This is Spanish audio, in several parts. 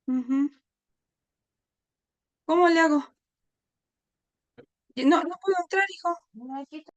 Ujú. ¿Cómo le hago? No, no puedo entrar, hijo. No, aquí está.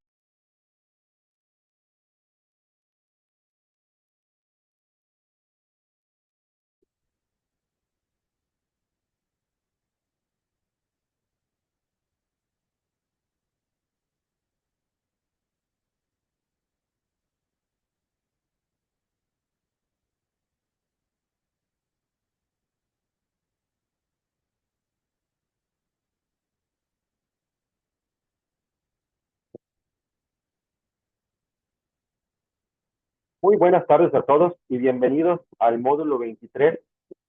Muy buenas tardes a todos y bienvenidos al módulo 23.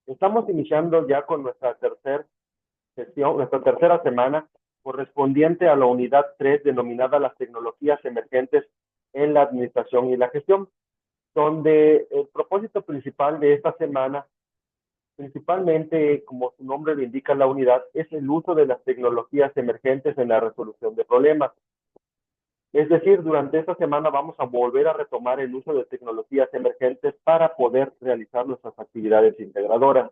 Estamos iniciando ya con nuestra tercera sesión, nuestra tercera semana correspondiente a la unidad 3 denominada las tecnologías emergentes en la administración y la gestión, donde el propósito principal de esta semana, principalmente como su nombre lo indica la unidad, es el uso de las tecnologías emergentes en la resolución de problemas. Es decir, durante esta semana vamos a volver a retomar el uso de tecnologías emergentes para poder realizar nuestras actividades integradoras.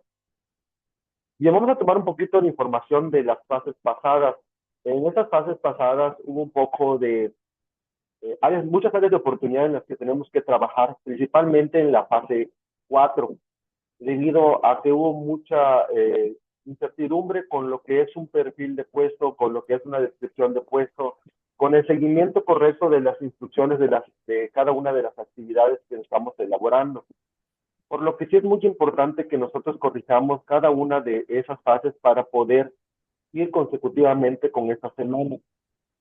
Y vamos a tomar un poquito de información de las fases pasadas. En estas fases pasadas hubo un poco de muchas áreas de oportunidad en las que tenemos que trabajar, principalmente en la fase 4, debido a que hubo mucha incertidumbre con lo que es un perfil de puesto, con lo que es una descripción de puesto, con el seguimiento correcto de las instrucciones de cada una de las actividades que estamos elaborando. Por lo que sí es muy importante que nosotros corrijamos cada una de esas fases para poder ir consecutivamente con esta semana.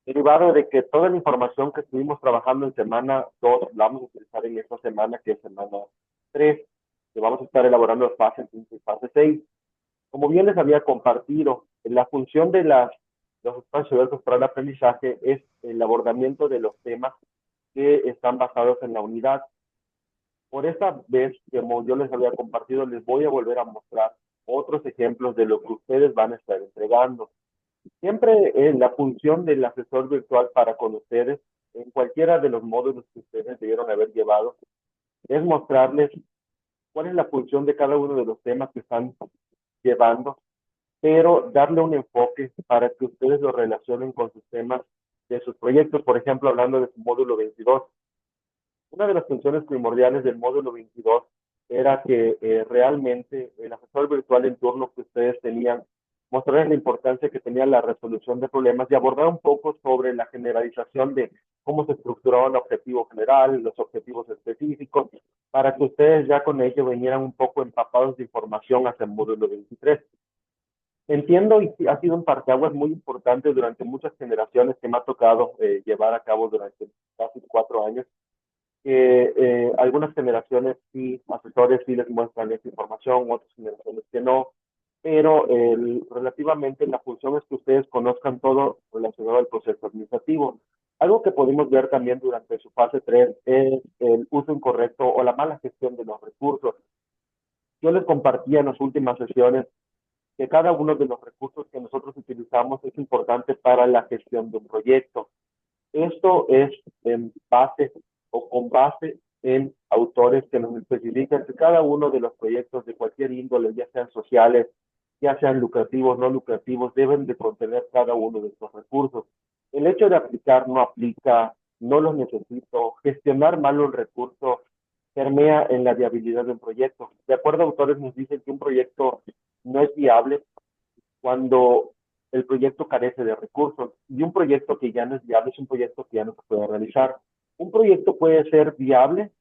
Derivado de que toda la información que estuvimos trabajando en semana 2 la vamos a utilizar en esta semana, que es semana 3, que vamos a estar elaborando fase 5 y fase 6. Como bien les había compartido, la función de los espacios abiertos para el aprendizaje es el abordamiento de los temas que están basados en la unidad. Por esta vez, como yo les había compartido, les voy a volver a mostrar otros ejemplos de lo que ustedes van a estar entregando. Siempre la función del asesor virtual para con ustedes, en cualquiera de los módulos que ustedes debieron haber llevado, es mostrarles cuál es la función de cada uno de los temas que están llevando, pero darle un enfoque para que ustedes lo relacionen con sus temas de sus proyectos. Por ejemplo, hablando de su módulo 22, una de las funciones primordiales del módulo 22 era que realmente el asesor virtual en turno que ustedes tenían mostrarles la importancia que tenía la resolución de problemas y abordar un poco sobre la generalización de cómo se estructuraba el objetivo general, los objetivos específicos, para que ustedes ya con ello vinieran un poco empapados de información hacia el módulo 23. Entiendo y ha sido un parteaguas muy importante durante muchas generaciones que me ha tocado llevar a cabo durante casi 4 años, que algunas generaciones sí, asesores sí les muestran esa información, otras generaciones que no, pero relativamente la función es que ustedes conozcan todo relacionado al proceso administrativo. Algo que podemos ver también durante su fase 3 es el uso incorrecto o la mala gestión de los recursos. Yo les compartía en las últimas sesiones que cada uno de los recursos que nosotros utilizamos es importante para la gestión de un proyecto. Esto es en base o con base en autores que nos especifican que cada uno de los proyectos de cualquier índole, ya sean sociales, ya sean lucrativos, no lucrativos, deben de contener cada uno de estos recursos. El hecho de aplicar no aplica, no los necesito, gestionar mal un recurso permea en la viabilidad de un proyecto. De acuerdo a autores nos dicen que un proyecto no es viable cuando el proyecto carece de recursos y un proyecto que ya no es viable es un proyecto que ya no se puede realizar. Un proyecto puede ser viable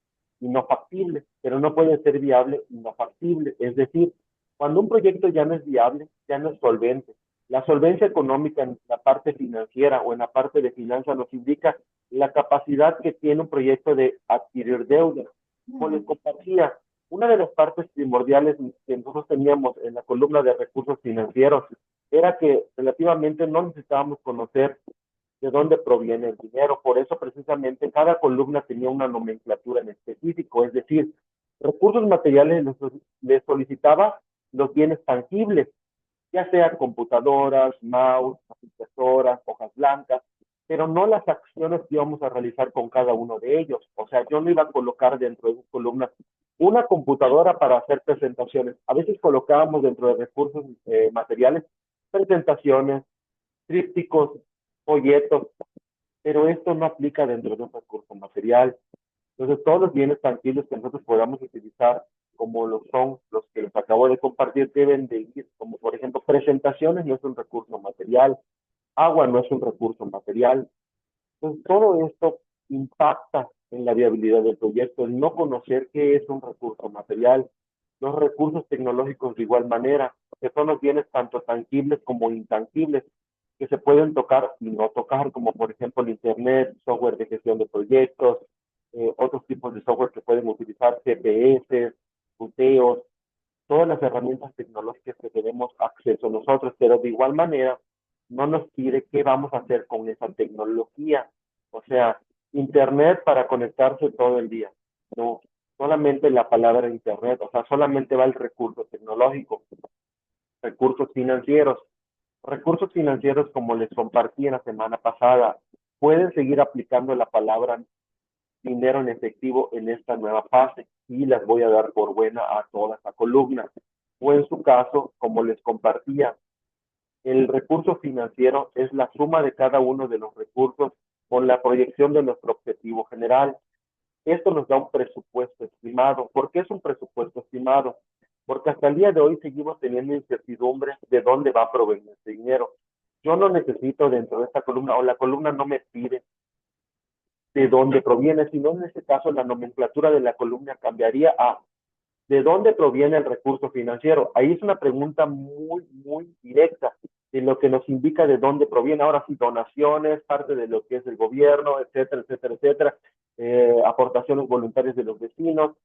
y no factible, pero no puede ser viable y no factible. Es decir, cuando un proyecto ya no es viable, ya no es solvente. La solvencia económica en la parte financiera o en la parte de finanzas nos indica la capacidad que tiene un proyecto de adquirir deuda. Como les compartía, una de las partes primordiales que nosotros teníamos en la columna de recursos financieros era que relativamente no necesitábamos conocer de dónde proviene el dinero. Por eso precisamente cada columna tenía una nomenclatura en específico, es decir, recursos materiales les solicitaba los bienes tangibles, ya sea computadoras, mouse, impresoras, hojas blancas, pero no las acciones que íbamos a realizar con cada uno de ellos. O sea, yo no iba a colocar dentro de sus columnas una computadora para hacer presentaciones. A veces colocábamos dentro de recursos materiales presentaciones, trípticos, folletos, pero esto no aplica dentro de un recurso material. Entonces, todos los bienes tangibles que nosotros podamos utilizar, como lo son los que les acabo de compartir, deben de ir, como por ejemplo, presentaciones no es un recurso material, agua no es un recurso material. Entonces, todo esto impacta en la viabilidad del proyecto, el no conocer qué es un recurso material, los recursos tecnológicos de igual manera, que son los bienes tanto tangibles como intangibles, que se pueden tocar y no tocar, como por ejemplo el Internet, software de gestión de proyectos, otros tipos de software que pueden utilizar, GPS, buteos, todas las herramientas tecnológicas que tenemos acceso nosotros, pero de igual manera no nos pide qué vamos a hacer con esa tecnología. O sea, Internet para conectarse todo el día. No, solamente la palabra Internet, o sea, solamente va el recurso tecnológico, recursos financieros. Recursos financieros, como les compartí en la semana pasada, pueden seguir aplicando la palabra dinero en efectivo en esta nueva fase y las voy a dar por buena a toda esta columna. O en su caso, como les compartía, el recurso financiero es la suma de cada uno de los recursos con la proyección de nuestro objetivo general. Esto nos da un presupuesto estimado. ¿Por qué es un presupuesto estimado? Porque hasta el día de hoy seguimos teniendo incertidumbre de dónde va a provenir este dinero. Yo no necesito dentro de esta columna, o la columna no me pide de dónde proviene, sino en este caso la nomenclatura de la columna cambiaría a ¿de dónde proviene el recurso financiero? Ahí es una pregunta muy directa de lo que nos indica de dónde proviene. Ahora sí, donaciones, parte de lo que es el gobierno, etcétera, etcétera, etcétera, aportaciones voluntarias de los vecinos.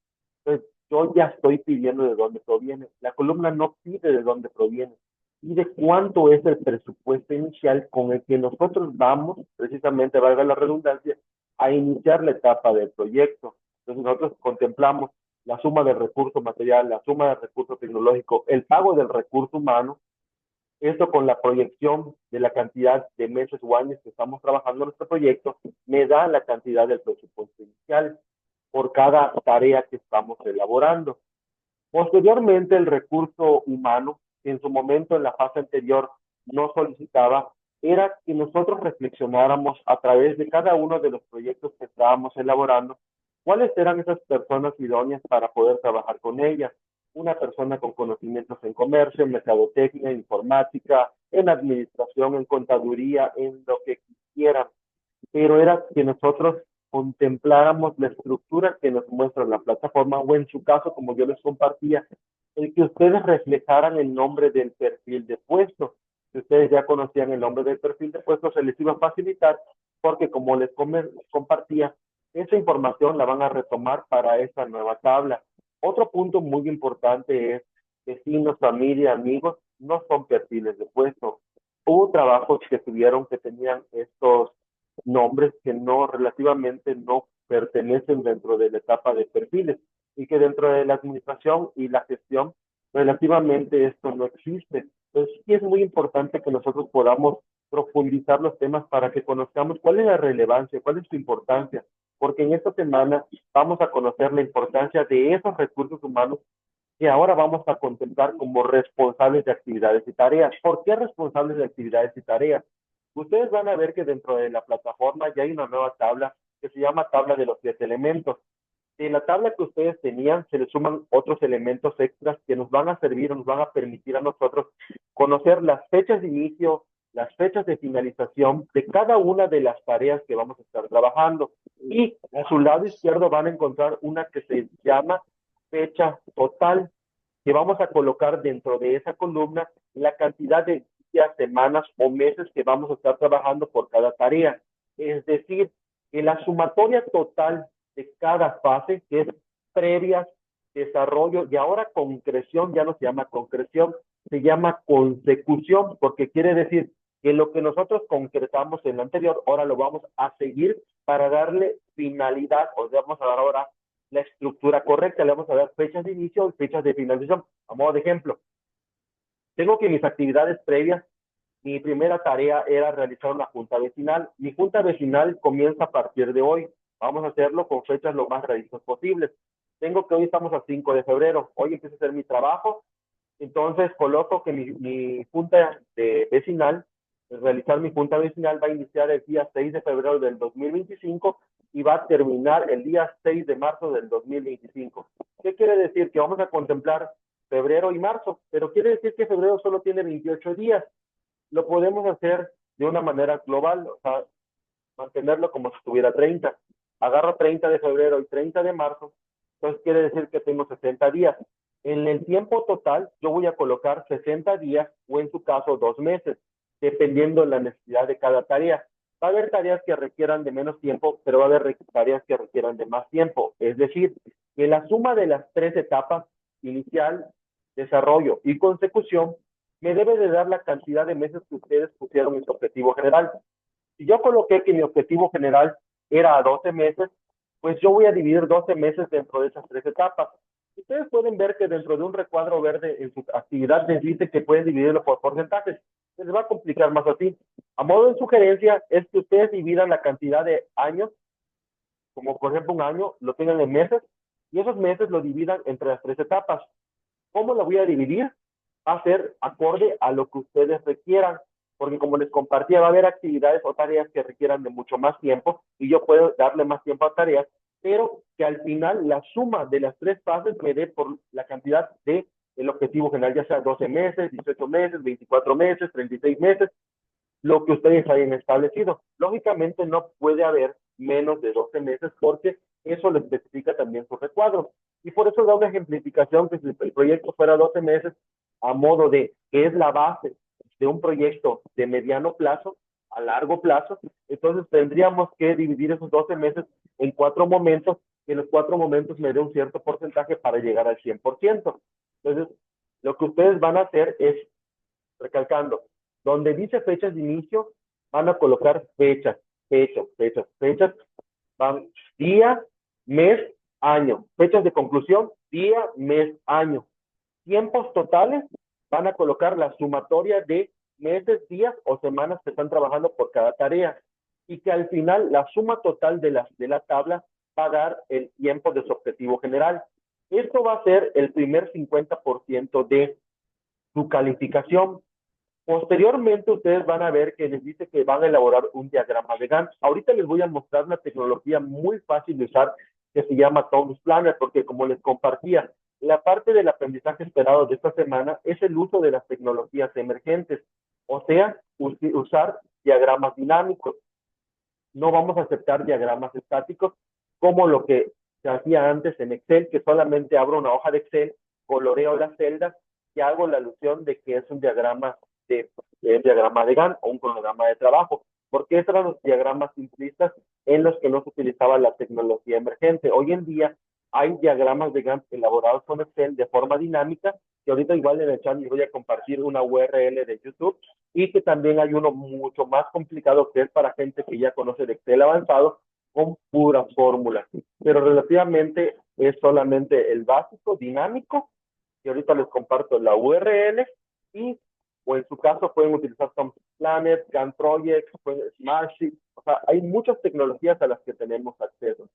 Entonces, yo ya estoy pidiendo de dónde proviene. La columna no pide de dónde proviene, pide cuánto es el presupuesto inicial con el que nosotros vamos, precisamente, valga la redundancia, a iniciar la etapa del proyecto. Entonces, nosotros contemplamos la suma del recurso material, la suma del recurso tecnológico, el pago del recurso humano, esto con la proyección de la cantidad de meses o años que estamos trabajando en nuestro proyecto, me da la cantidad del presupuesto inicial por cada tarea que estamos elaborando. Posteriormente, el recurso humano, que en su momento en la fase anterior no solicitaba, era que nosotros reflexionáramos a través de cada uno de los proyectos que estábamos elaborando, cuáles eran esas personas idóneas para poder trabajar con ellas. Una persona con conocimientos en comercio, en mercadotecnia, en informática, en administración, en contaduría, en lo que quisieran, pero era que nosotros contempláramos la estructura que nos muestra la plataforma o en su caso, como yo les compartía, el que ustedes reflejaran el nombre del perfil de puesto. Si ustedes ya conocían el nombre del perfil de puesto, se les iba a facilitar porque como les compartía, esa información la van a retomar para esta nueva tabla. Otro punto muy importante es vecinos, familia, amigos, no son perfiles de puesto. Hubo trabajos que tuvieron que tenían estos nombres que no relativamente no pertenecen dentro de la etapa de perfiles y que dentro de la administración y la gestión relativamente esto no existe. Entonces sí es muy importante que nosotros podamos profundizar los temas para que conozcamos cuál es la relevancia, cuál es su importancia, porque en esta semana vamos a conocer la importancia de esos recursos humanos que ahora vamos a contemplar como responsables de actividades y tareas. ¿Por qué responsables de actividades y tareas? Ustedes van a ver que dentro de la plataforma ya hay una nueva tabla que se llama tabla de los 10 elementos. En la tabla que ustedes tenían se le suman otros elementos extras que nos van a servir o nos van a permitir a nosotros conocer las fechas de inicio, las fechas de finalización de cada una de las tareas que vamos a estar trabajando. Y a su lado izquierdo van a encontrar una que se llama fecha total, que vamos a colocar dentro de esa columna la cantidad de días, semanas o meses que vamos a estar trabajando por cada tarea. Es decir, que la sumatoria total de cada fase, que es previa, desarrollo y ahora concreción, ya no se llama concreción, se llama consecución, porque quiere decir que lo que nosotros concretamos en lo anterior, ahora lo vamos a seguir para darle finalidad, o sea, vamos a dar ahora la estructura correcta, le vamos a dar fechas de inicio y fechas de finalización. A modo de ejemplo, tengo que mis actividades previas, mi primera tarea era realizar una junta vecinal. Mi junta vecinal comienza a partir de hoy. Vamos a hacerlo con fechas lo más realistas posibles. Tengo que hoy estamos a 5 de febrero, hoy empiezo a hacer mi trabajo, entonces coloco que mi junta de vecinal, realizar mi junta vecinal va a iniciar el día 6 de febrero del 2025 y va a terminar el día 6 de marzo del 2025. ¿Qué quiere decir? Que vamos a contemplar febrero y marzo, pero quiere decir que febrero solo tiene 28 días. Lo podemos hacer de una manera global, o sea, mantenerlo como si tuviera 30. Agarro 30 de febrero y 30 de marzo, entonces quiere decir que tengo 60 días. En el tiempo total, yo voy a colocar 60 días o en su caso 2 meses, dependiendo de la necesidad de cada tarea. Va a haber tareas que requieran de menos tiempo, pero va a haber tareas que requieran de más tiempo. Es decir, que la suma de las tres etapas, inicial, desarrollo y consecución, me debe de dar la cantidad de meses que ustedes pusieron en su objetivo general. Si yo coloqué que mi objetivo general era a 12 meses, pues yo voy a dividir 12 meses dentro de esas tres etapas. Ustedes pueden ver que dentro de un recuadro verde en su actividad les dice que pueden dividirlo por porcentajes. Se les va a complicar más así. A modo de sugerencia es que ustedes dividan la cantidad de años, como por ejemplo un año, lo tengan en meses, y esos meses lo dividan entre las tres etapas. ¿Cómo lo voy a dividir? Va a ser acorde a lo que ustedes requieran, porque como les compartía, va a haber actividades o tareas que requieran de mucho más tiempo y yo puedo darle más tiempo a tareas, pero que al final la suma de las tres fases me dé por la cantidad de el objetivo general, ya sea 12 meses, 18 meses, 24 meses, 36 meses, lo que ustedes hayan establecido. Lógicamente no puede haber menos de 12 meses porque eso lo especifica también su recuadro. Y por eso da una ejemplificación que si el proyecto fuera 12 meses, a modo de que es la base de un proyecto de mediano plazo, a largo plazo, entonces tendríamos que dividir esos 12 meses en 4 momentos, y en los 4 momentos me dé un cierto porcentaje para llegar al 100%. Entonces, lo que ustedes van a hacer es recalcando, donde dice fechas de inicio, van a colocar fechas, van día, mes, año. Fechas de conclusión, día, mes, año. Tiempos totales, van a colocar la sumatoria de meses, días o semanas que están trabajando por cada tarea. Y que al final la suma total de la tabla va a dar el tiempo de su objetivo general. Esto va a ser el primer 50% de su calificación. Posteriormente, ustedes van a ver que les dice que van a elaborar un diagrama de Gantt. Ahorita les voy a mostrar una tecnología muy fácil de usar que se llama Taurus Planner, porque como les compartía, la parte del aprendizaje esperado de esta semana es el uso de las tecnologías emergentes, o sea, usar diagramas dinámicos. No vamos a aceptar diagramas estáticos como lo que se hacía antes en Excel, que solamente abro una hoja de Excel, coloreo las celdas y hago la alusión de que es un diagrama de Gantt o un cronograma de trabajo, porque estos eran los diagramas simplistas en los que no se utilizaba la tecnología emergente. Hoy en día hay diagramas de Gantt elaborados con Excel de forma dinámica, que ahorita igual en el chat les voy a compartir una URL de YouTube, y que también hay uno mucho más complicado que es para gente que ya conoce de Excel avanzado, con puras fórmulas. Pero relativamente es solamente el básico dinámico, y ahorita les comparto la URL, y o en su caso pueden utilizar Tom Planet, Gantt Project, Smartsheet, o sea, hay muchas tecnologías a las que tenemos acceso.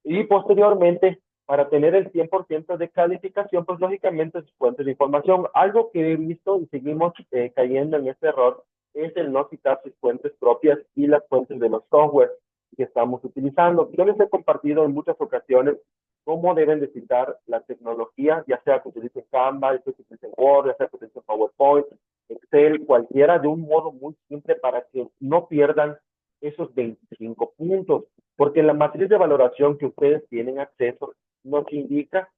Y posteriormente, para tener el 100% de calificación, pues lógicamente sus fuentes de información. Algo que he visto y seguimos cayendo en este error es el no citar sus fuentes propias y las fuentes de los software que estamos utilizando. Yo les he compartido en muchas ocasiones cómo deben de citar la tecnología, ya sea que utilicen Canva, ya sea que utilicen Word, ya sea que utilicen PowerPoint, Excel, cualquiera, de un modo muy simple para que no pierdan esos 25 puntos, porque la matriz de valoración que ustedes tienen acceso nos indica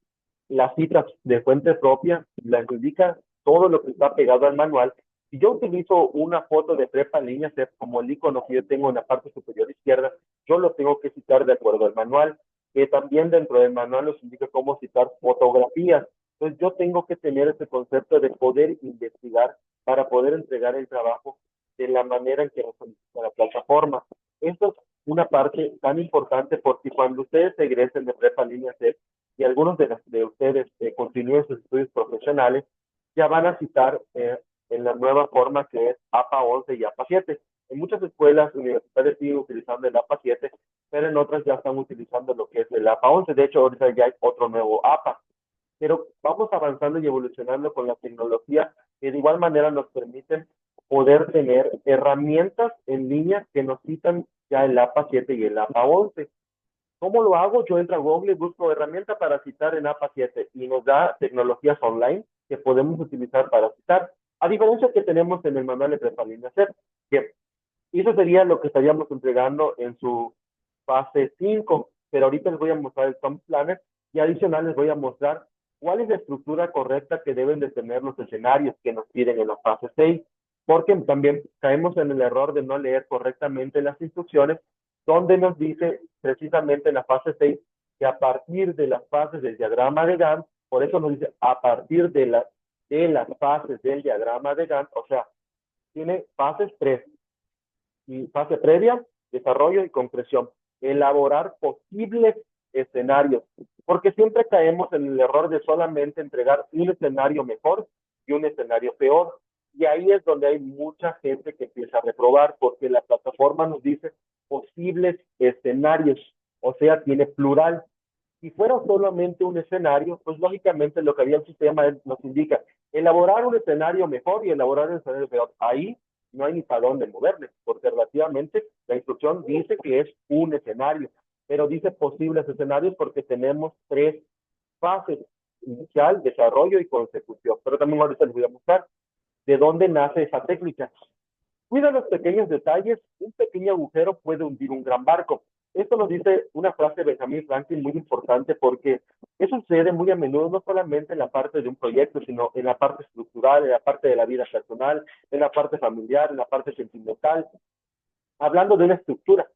las citas de fuente propia, las indica todo lo que está pegado al manual. Si yo utilizo una foto de prepa en línea, como el icono que yo tengo en la parte superior izquierda, yo lo tengo que citar de acuerdo al manual, que también dentro del manual nos indica cómo citar fotografías. Entonces yo tengo que tener ese concepto de poder investigar para poder entregar el trabajo de la manera en que nos solicita la plataforma. Esto es una parte tan importante porque cuando ustedes egresen de prepa en línea C y algunos de ustedes continúen sus estudios profesionales, ya van a citar en la nueva forma que es APA 11 y APA 7. En muchas escuelas universitarias siguen utilizando el APA 7, pero en otras ya están utilizando lo que es el APA 11. De hecho, ahorita ya hay otro nuevo APA. Pero vamos avanzando y evolucionando con la tecnología que de igual manera nos permiten poder tener herramientas en línea que nos citan ya el APA 7 y el APA 11. ¿Cómo lo hago? Yo entro a Google y busco herramienta para citar en APA 7 y nos da tecnologías online que podemos utilizar para citar. A diferencia que tenemos en el manual de Prepalina hacer, que eso sería lo que estaríamos entregando en su fase 5, pero ahorita les voy a mostrar el Tom Planner y adicional les voy a mostrar cuál es la estructura correcta que deben de tener los escenarios que nos piden en la fase 6, porque también caemos en el error de no leer correctamente las instrucciones, donde nos dice precisamente en la fase 6 que a partir de las fases del diagrama de Gantt, por eso nos dice a partir de las fases del diagrama de Gantt, o sea, tiene fases 3, y fase previa, desarrollo y concreción. Elaborar posibles escenarios, porque siempre caemos en el error de solamente entregar un escenario mejor y un escenario peor. Y ahí es donde hay mucha gente que empieza a reprobar, porque la plataforma nos dice posibles escenarios, o sea, tiene plural. Si fuera solamente un escenario, pues lógicamente lo que había el sistema nos indica elaborar un escenario mejor y elaborar un escenario peor. Ahí no hay ni para dónde moverle, porque relativamente la instrucción dice que es un escenario, pero dice posibles escenarios porque tenemos tres fases: inicial, desarrollo y consecución. Pero también ahorita les voy a mostrar de dónde nace esa técnica. Cuida los pequeños detalles, un pequeño agujero puede hundir un gran barco. Esto nos dice una frase de Benjamin Franklin muy importante, porque eso sucede muy a menudo, no solamente en la parte de un proyecto, sino en la parte estructural, en la parte de la vida personal, en la parte familiar, en la parte sentimental. Hablando de una estructura,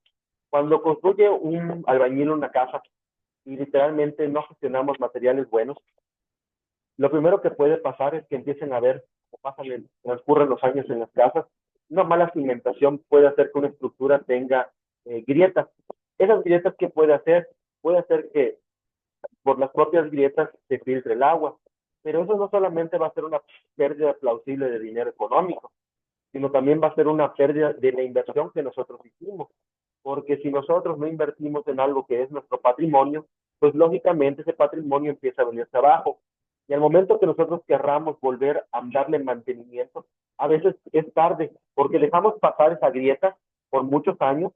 cuando construye un albañil una casa y literalmente no gestionamos materiales buenos, lo primero que puede pasar es que empiecen a ver, o transcurren los años en las casas, una mala cimentación puede hacer que una estructura tenga grietas. Esas grietas, ¿qué puede hacer? Puede hacer que por las propias grietas se filtre el agua. Pero eso no solamente va a ser una pérdida plausible de dinero económico, sino también va a ser una pérdida de la inversión que nosotros hicimos. Porque si nosotros no invertimos en algo que es nuestro patrimonio, pues lógicamente ese patrimonio empieza a venirse abajo. Y al momento que nosotros querramos volver a darle mantenimiento, a veces es tarde, porque dejamos pasar esa grieta por muchos años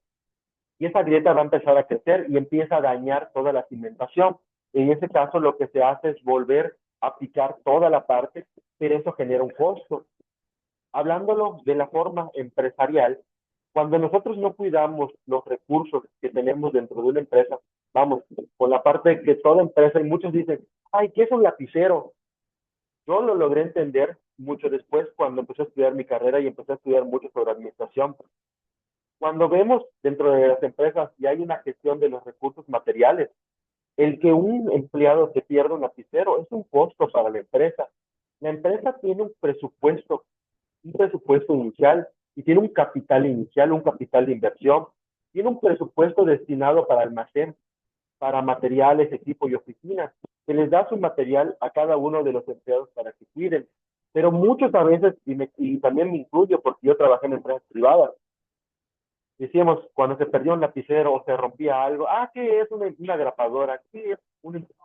y esa grieta va a empezar a crecer y empieza a dañar toda la cimentación. En ese caso, lo que se hace es volver a picar toda la parte, pero eso genera un costo. Hablándolo de la forma empresarial, cuando nosotros no cuidamos los recursos que tenemos dentro de una empresa, vamos, con la parte de que toda empresa, y muchos dicen, ay, ¿qué es un lapicero? Yo lo logré entender mucho después cuando empecé a estudiar mi carrera y empecé a estudiar mucho sobre administración. Cuando vemos dentro de las empresas y hay una gestión de los recursos materiales, el que un empleado se pierda un lapicero es un costo para la empresa. La empresa tiene un presupuesto inicial y tiene un capital inicial, un capital de inversión, tiene un presupuesto destinado para almacén, para materiales, equipo y oficinas, que les da su material a cada uno de los empleados para que cuiden. Pero muchos a veces, y también me incluyo porque yo trabajé en empresas privadas, decíamos cuando se perdió un lapicero o se rompía algo, ¿qué es una grapadora? ¿Qué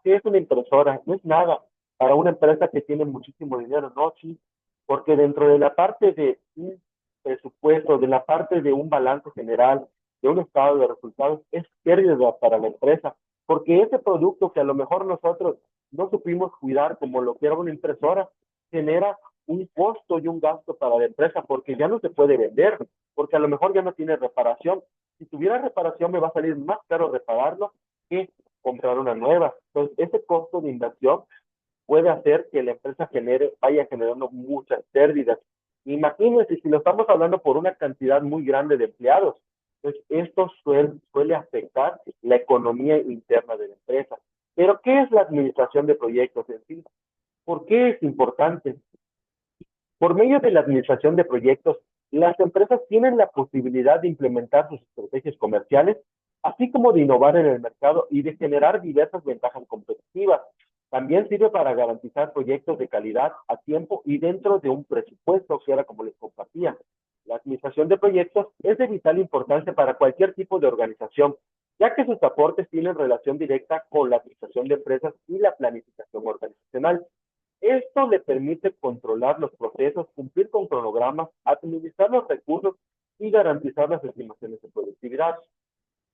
es una impresora? No es nada para una empresa que tiene muchísimo dinero, no, sí, porque dentro de la parte de un presupuesto, de la parte de un balance general, de un estado de resultados, es pérdida para la empresa, porque ese producto que a lo mejor nosotros no supimos cuidar como lo que era una impresora, genera un costo y un gasto para la empresa, porque ya no se puede vender, porque a lo mejor ya no tiene reparación. Si tuviera reparación, me va a salir más caro repararlo que comprar una nueva. Entonces, ese costo de inversión puede hacer que la empresa vaya generando muchas pérdidas. Imagínense si lo estamos hablando por una cantidad muy grande de empleados. Entonces, esto suele afectar la economía interna de la empresa. Pero, ¿qué es la administración de proyectos en sí? ¿Por qué es importante? Por medio de la administración de proyectos, las empresas tienen la posibilidad de implementar sus estrategias comerciales, así como de innovar en el mercado y de generar diversas ventajas competitivas. También sirve para garantizar proyectos de calidad a tiempo y dentro de un presupuesto, que era como les compartía. La administración de proyectos es de vital importancia para cualquier tipo de organización, ya que sus aportes tienen relación directa con la administración de empresas y la planificación organizacional. Esto le permite controlar los procesos, cumplir con cronogramas, administrar los recursos y garantizar las estimaciones de productividad.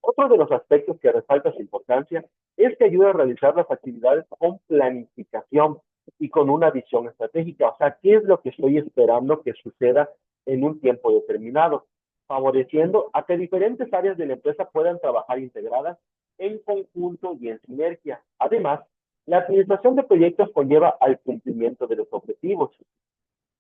Otro de los aspectos que resalta su importancia es que ayuda a realizar las actividades con planificación y con una visión estratégica. O sea, ¿qué es lo que estoy esperando que suceda en un tiempo determinado? Favoreciendo a que diferentes áreas de la empresa puedan trabajar integradas en conjunto y en sinergia. Además, la administración de proyectos conlleva al cumplimiento de los objetivos.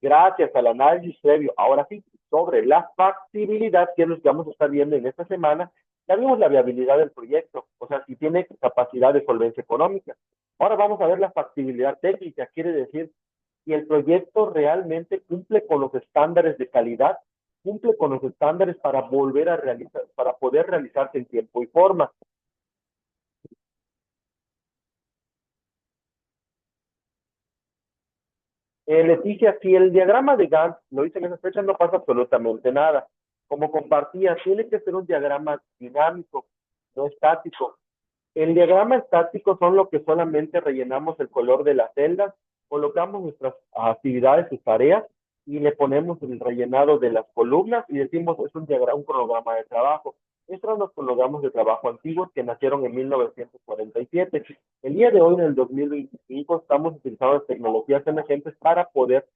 Gracias al análisis previo, ahora sí, sobre la factibilidad, que es lo que vamos a estar viendo en esta semana, ya vimos la viabilidad del proyecto, o sea, si tiene capacidad de solvencia económica. Ahora vamos a ver la factibilidad técnica, quiere decir si el proyecto realmente cumple con los estándares de calidad, cumple con los estándares para volver a realizar, para poder realizarse en tiempo y forma. Leticia, si el diagrama de Gantt lo hice en esa fecha, no pasa absolutamente nada. Como compartía, tiene que ser un diagrama dinámico, no estático. El diagrama estático son lo que solamente rellenamos el color de las celdas, colocamos nuestras actividades, sus tareas, y le ponemos el rellenado de las columnas y decimos es un diagrama, un cronograma de trabajo. Estos son los cronogramas de trabajo antiguos que nacieron en 1947. El día de hoy, en el 2025, estamos utilizando tecnologías emergentes para poder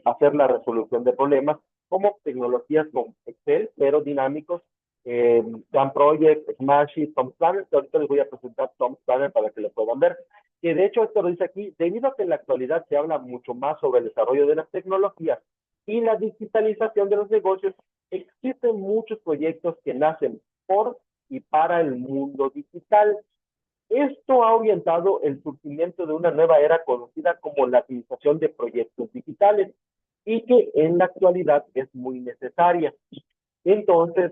hacer la resolución de problemas, como tecnologías con Excel, pero dinámicos, Jam Project, Smashy, Tom Planner, que ahorita les voy a presentar Tom Planner para que lo puedan ver. Que de hecho esto lo dice aquí, debido a que en la actualidad se habla mucho más sobre el desarrollo de las tecnologías y la digitalización de los negocios, existen muchos proyectos que nacen por y para el mundo digital. Esto ha orientado el surgimiento de una nueva era conocida como la administración de proyectos digitales y que en la actualidad es muy necesaria. Entonces,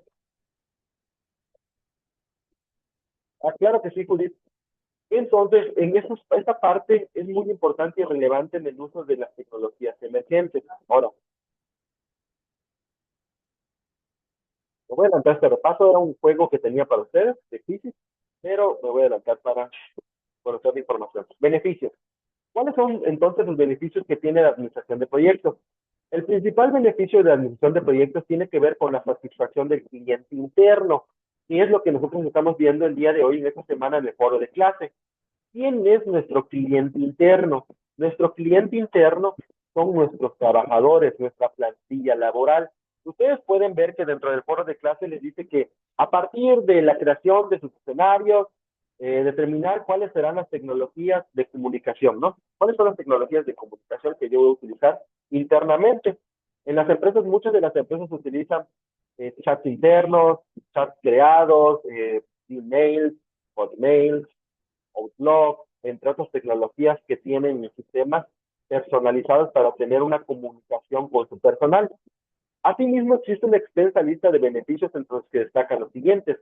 claro que sí, Judith. Entonces, esta parte es muy importante y relevante en el uso de las tecnologías emergentes. Ahora, me voy a adelantar este repaso, era un juego que tenía para ustedes de crisis, pero me voy a adelantar para conocer la información. Beneficios. ¿Cuáles son entonces los beneficios que tiene la administración de proyectos? El principal beneficio de la administración de proyectos tiene que ver con la satisfacción del cliente interno, y es lo que nosotros estamos viendo el día de hoy en esta semana en el foro de clase. ¿Quién es nuestro cliente interno? Nuestro cliente interno son nuestros trabajadores, nuestra plantilla laboral. Ustedes pueden ver que dentro del foro de clase les dice que a partir de la creación de sus escenarios, determinar cuáles serán las tecnologías de comunicación, ¿no? ¿Cuáles son las tecnologías de comunicación que yo voy a utilizar internamente? En las empresas, muchas de las empresas utilizan chats internos, chats creados, emails, hotmails, Outlook, entre otras tecnologías que tienen sistemas personalizados para tener una comunicación con su personal. Asimismo, existe una extensa lista de beneficios entre los que destacan los siguientes: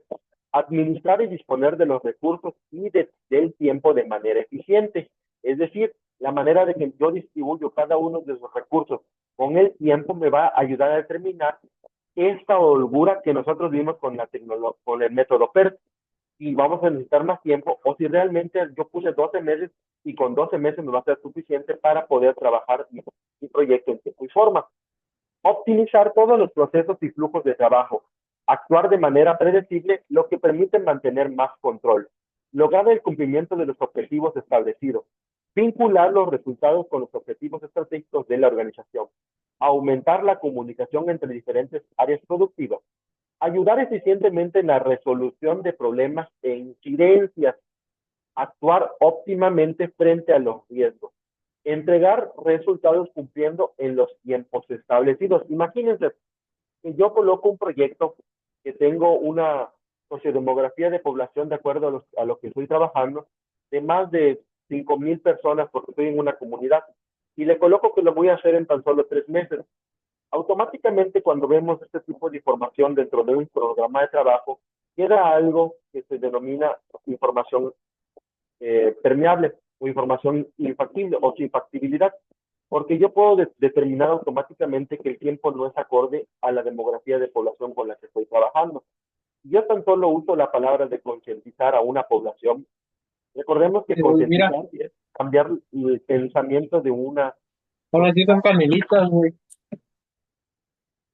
administrar y disponer de los recursos y del tiempo de manera eficiente. Es decir, la manera de que yo distribuyo cada uno de esos recursos con el tiempo me va a ayudar a determinar esta holgura que nosotros vimos con con el método PERT, y vamos a necesitar más tiempo, o si realmente yo puse 12 meses y con 12 meses me va a ser suficiente para poder trabajar mi proyecto en tiempo y forma. Optimizar todos los procesos y flujos de trabajo, actuar de manera predecible, lo que permite mantener más control, lograr el cumplimiento de los objetivos establecidos, vincular los resultados con los objetivos estratégicos de la organización, aumentar la comunicación entre diferentes áreas productivas, ayudar eficientemente en la resolución de problemas e incidencias, actuar óptimamente frente a los riesgos, entregar resultados cumpliendo en los tiempos establecidos. Imagínense que yo coloco un proyecto que tengo una sociodemografía de población de acuerdo a lo que estoy trabajando, de más de 5,000 personas, porque estoy en una comunidad, y le coloco que lo voy a hacer en tan solo 3 meses. Automáticamente, cuando vemos este tipo de información dentro de un programa de trabajo, queda algo que se denomina información permeable o información infactible o sin factibilidad. porque yo puedo determinar automáticamente que el tiempo no es acorde a la demografía de población con la que estoy trabajando. Yo tan solo uso la palabra de concientizar a una población. Recordemos que Güey, mira, concientizar es cambiar el pensamiento de una ahora sí son canelitas, güey.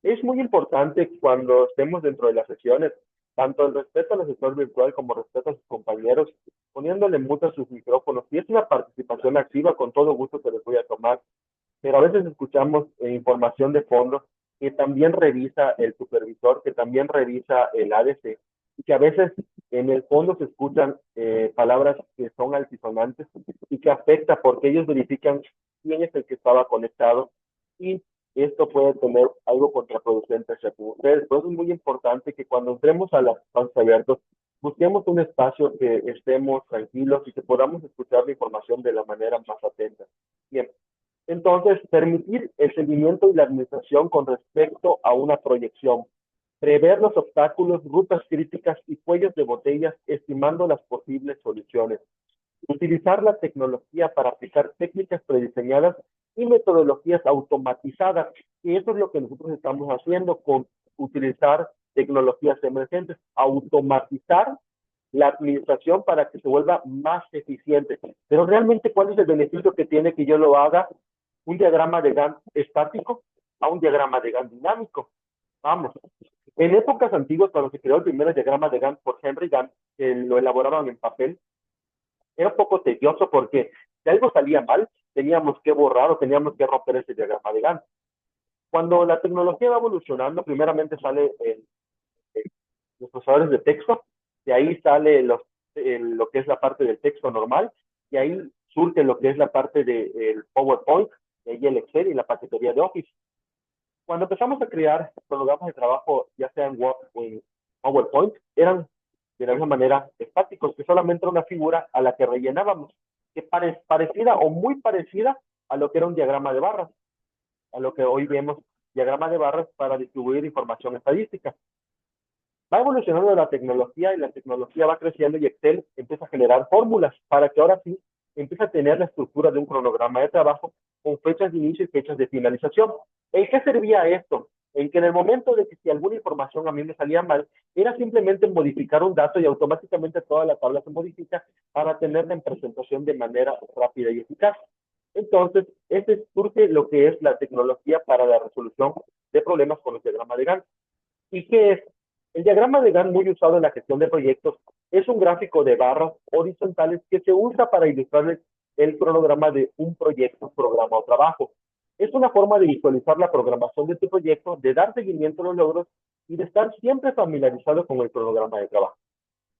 Es muy importante cuando estemos dentro de las sesiones, tanto el respeto al asesor virtual como respeto a sus compañeros, poniéndole mute a sus micrófonos. Si es una participación activa, con todo gusto se les voy a tomar, pero a veces escuchamos información de fondo que también revisa el supervisor, que también revisa el ADC, y que a veces en el fondo se escuchan palabras que son altisonantes y que afecta porque ellos verifican quién es el que estaba conectado y esto puede tener algo contraproducente hacia ustedes. Por eso es muy importante que cuando entremos a las espacios abiertos, busquemos un espacio que estemos tranquilos y que podamos escuchar la información de la manera más atenta. Bien, entonces, permitir el seguimiento y la administración con respecto a una proyección. Prever los obstáculos, rutas críticas y cuellos de botellas, estimando las posibles soluciones. Utilizar la tecnología para aplicar técnicas prediseñadas y metodologías automatizadas. Y eso es lo que nosotros estamos haciendo con utilizar tecnologías emergentes. Automatizar la administración para que se vuelva más eficiente. Pero realmente, ¿cuál es el beneficio que tiene que yo lo haga un diagrama de Gantt estático a un diagrama de Gantt dinámico? Vamos. En épocas antiguas, cuando se creó el primer diagrama de Gantt por Henry Gantt, que lo elaboraban en papel, era un poco tedioso porque si algo salía mal, teníamos que borrar o teníamos que romper ese diagrama de Gantt. Cuando la tecnología va evolucionando, primeramente sale los procesadores de texto, de ahí sale lo que es la parte del texto normal, y ahí surge lo que es la parte del PowerPoint, de ahí el Excel y la paquetería de Office. Cuando empezamos a crear programas de trabajo, ya sea en Word o en PowerPoint, eran de la misma manera estáticos, que solamente era una figura a la que rellenábamos, que parecida o muy parecida a lo que era un diagrama de barras, a lo que hoy vemos diagrama de barras para distribuir información estadística. Va evolucionando la tecnología y la tecnología va creciendo y Excel empieza a generar fórmulas para que ahora sí empiece a tener la estructura de un cronograma de trabajo con fechas de inicio y fechas de finalización. ¿En qué servía esto? En que en el momento de que si alguna información a mí me salía mal, era simplemente modificar un dato y automáticamente toda la tabla se modifica para tenerla en presentación de manera rápida y eficaz. Entonces, este surge lo que es la tecnología para la resolución de problemas con el diagrama de Gantt. ¿Y qué es? El diagrama de Gantt, muy usado en la gestión de proyectos, es un gráfico de barras horizontales que se usa para ilustrar el cronograma de un proyecto, programa o trabajo. Es una forma de visualizar la programación de tu proyecto, de dar seguimiento a los logros y de estar siempre familiarizado con el cronograma de trabajo.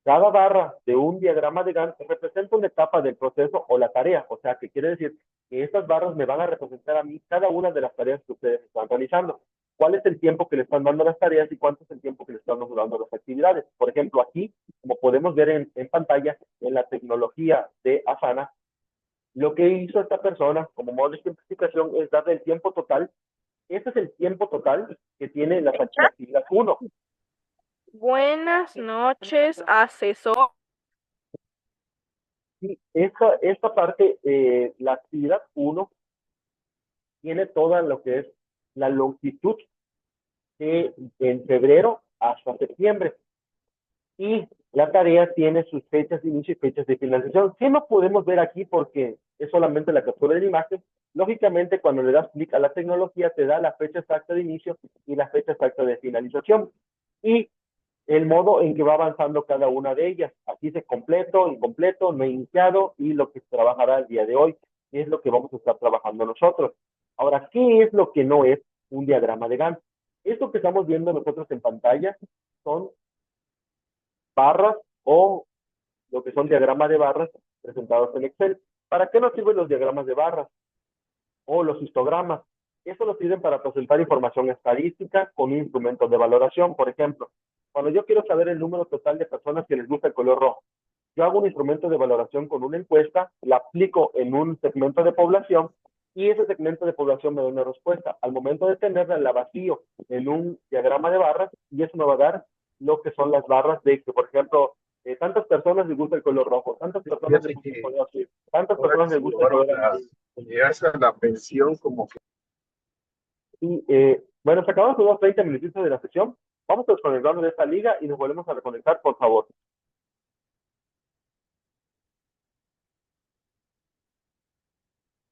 Cada barra de un diagrama de Gantt representa una etapa del proceso o la tarea, o sea, que quiere decir que estas barras me van a representar a mí cada una de las tareas que ustedes están realizando. ¿Cuál es el tiempo que le están dando las tareas y cuánto es el tiempo que le están dando las actividades? Por ejemplo, aquí, como podemos ver en pantalla, en la tecnología de Asana, lo que hizo esta persona como modo de simplificación es darle el tiempo total. Este es el tiempo total que tiene la actividad 1. Buenas noches, asesor. Y esta parte, la actividad 1, tiene toda lo que es la longitud de en febrero hasta septiembre. Y la tarea tiene sus fechas de inicio y fechas de finalización. ¿Qué no podemos ver aquí porque es solamente la captura de la imagen? Lógicamente, cuando le das clic a la tecnología, te da la fecha exacta de inicio y la fecha exacta de finalización. Y el modo en que va avanzando cada una de ellas. Aquí dice completo, incompleto, no iniciado y lo que se trabajará el día de hoy, que es lo que vamos a estar trabajando nosotros. Ahora, ¿qué es lo que no es un diagrama de Gantt? Esto que estamos viendo nosotros en pantalla son barras o lo que son diagramas de barras presentados en Excel. ¿Para qué nos sirven los diagramas de barras o los histogramas? Eso nos sirven para presentar información estadística con un instrumento de valoración. Por ejemplo, cuando yo quiero saber el número total de personas que les gusta el color rojo, yo hago un instrumento de valoración con una encuesta, la aplico en un segmento de población y ese segmento de población me da una respuesta. Al momento de tenerla, la vacío en un diagrama de barras y eso me va a dar lo que son las barras de que, por ejemplo, tantas personas les gusta el color rojo, tantas personas les Fíjate gusta el que color azul, tantas ahora que personas se les gusta el llevaron color amarillo. llegas a la pensión como que... Y bueno, se acabaron los 20 minutitos de la sesión. Vamos a desconectarnos de esta liga y nos volvemos a reconectar, por favor.